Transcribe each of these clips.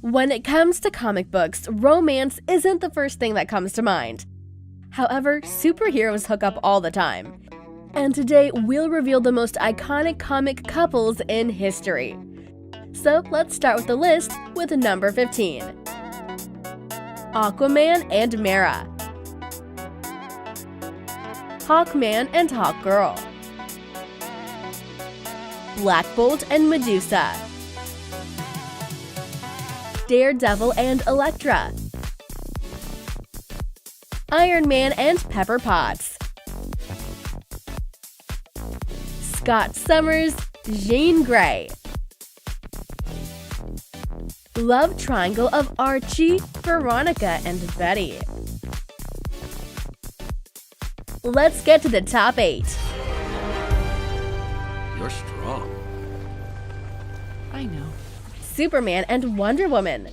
When it comes to comic books, romance isn't the first thing that comes to mind. However, superheroes hook up all the time. And today, we'll reveal the most iconic comic couples in history. So let's start with the list with number 15. Aquaman and Mera. Hawkman and Hawkgirl. Black Bolt and Medusa. Daredevil and Elektra. Iron Man and Pepper Potts. Scott Summers, Jean Grey. Love triangle of Archie, Veronica, and Betty. Let's get to the top 8. You're strong. I know. Superman and Wonder Woman.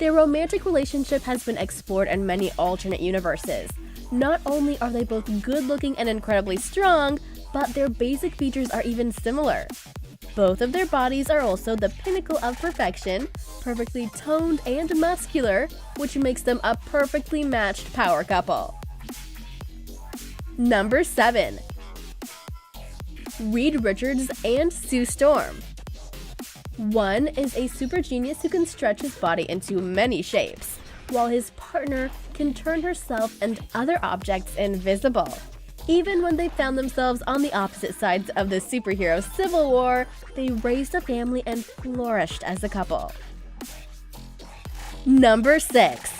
Their romantic relationship has been explored in many alternate universes. Not only are they both good-looking and incredibly strong, but their basic features are even similar. Both of their bodies are also the pinnacle of perfection, perfectly toned and muscular, which makes them a perfectly matched power couple. Number 7. Reed Richards and Sue Storm. One is a super genius who can stretch his body into many shapes, while his partner can turn herself and other objects invisible. Even when they found themselves on the opposite sides of the superhero civil war, they raised a family and flourished as a couple. Number 6.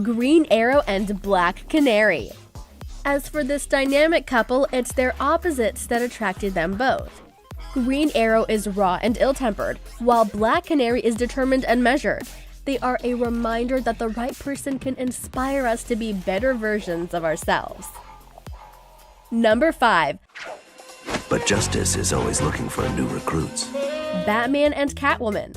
Green Arrow and Black Canary. As for this dynamic couple, it's their opposites that attracted them both. Green Arrow is raw and ill-tempered, while Black Canary is determined and measured. They are a reminder that the right person can inspire us to be better versions of ourselves. Number 5. But justice is always looking for new recruits. Batman and Catwoman.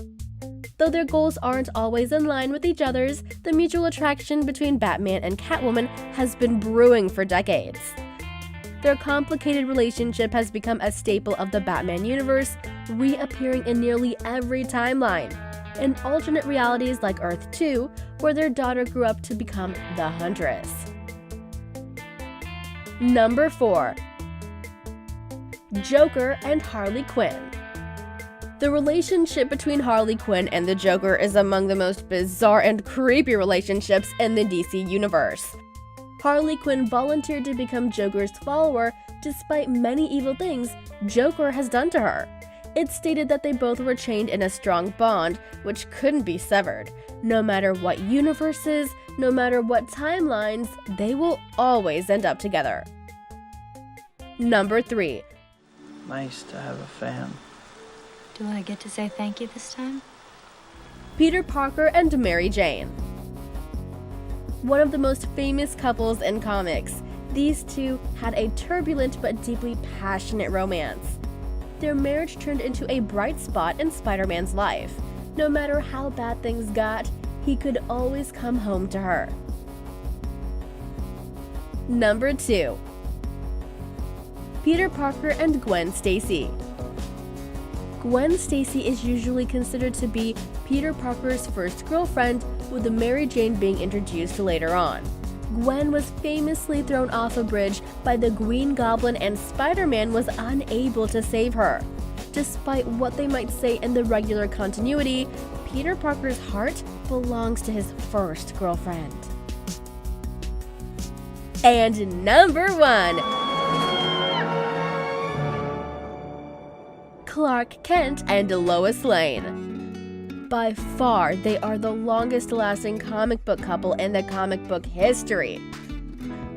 Though their goals aren't always in line with each other's, the mutual attraction between Batman and Catwoman has been brewing for decades. Their complicated relationship has become a staple of the Batman universe, reappearing in nearly every timeline. In alternate realities like Earth 2, where their daughter grew up to become the Huntress. Number 4. Joker and Harley Quinn. The relationship between Harley Quinn and the Joker is among the most bizarre and creepy relationships in the DC universe. Harley Quinn volunteered to become Joker's follower despite many evil things Joker has done to her. It's stated that they both were chained in a strong bond, which couldn't be severed. No matter what universes, no matter what timelines, they will always end up together. Number 3. Nice to have a fan. Do I get to say thank you this time? Peter Parker and Mary Jane. One of the most famous couples in comics, these two had a turbulent but deeply passionate romance. Their marriage turned into a bright spot in Spider-Man's life. No matter how bad things got, he could always come home to her. Number 2. Peter Parker and Gwen Stacy. Gwen Stacy is usually considered to be Peter Parker's first girlfriend, with Mary Jane being introduced later on. Gwen was famously thrown off a bridge by the Green Goblin, and Spider-Man was unable to save her. Despite what they might say in the regular continuity, Peter Parker's heart belongs to his first girlfriend. And number 1. Clark Kent and Lois Lane. By far, they are the longest-lasting comic book couple in the comic book history.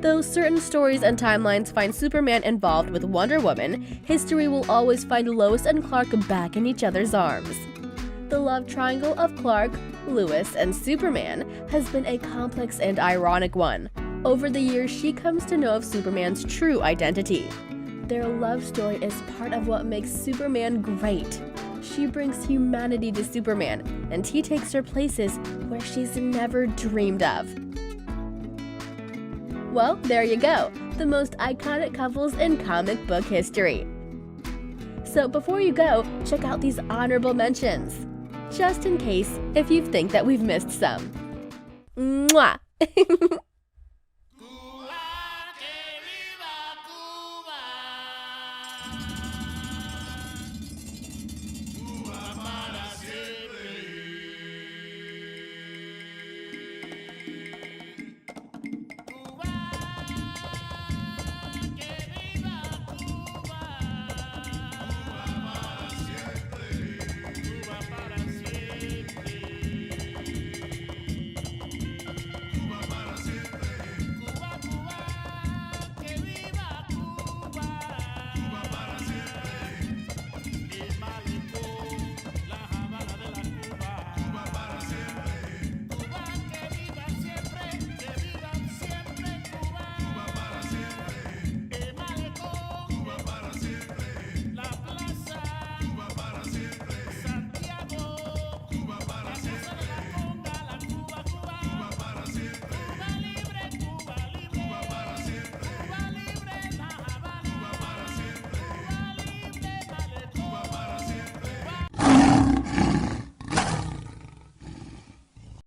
Though certain stories and timelines find Superman involved with Wonder Woman, history will always find Lois and Clark back in each other's arms. The love triangle of Clark, Lois, and Superman has been a complex and ironic one. Over the years, she comes to know of Superman's true identity. Their love story is part of what makes Superman great. She brings humanity to Superman, and he takes her places where she's never dreamed of. Well, there you go, the most iconic couples in comic book history. So before you go, check out these honorable mentions. just in case if you think that we've missed some. Mwah!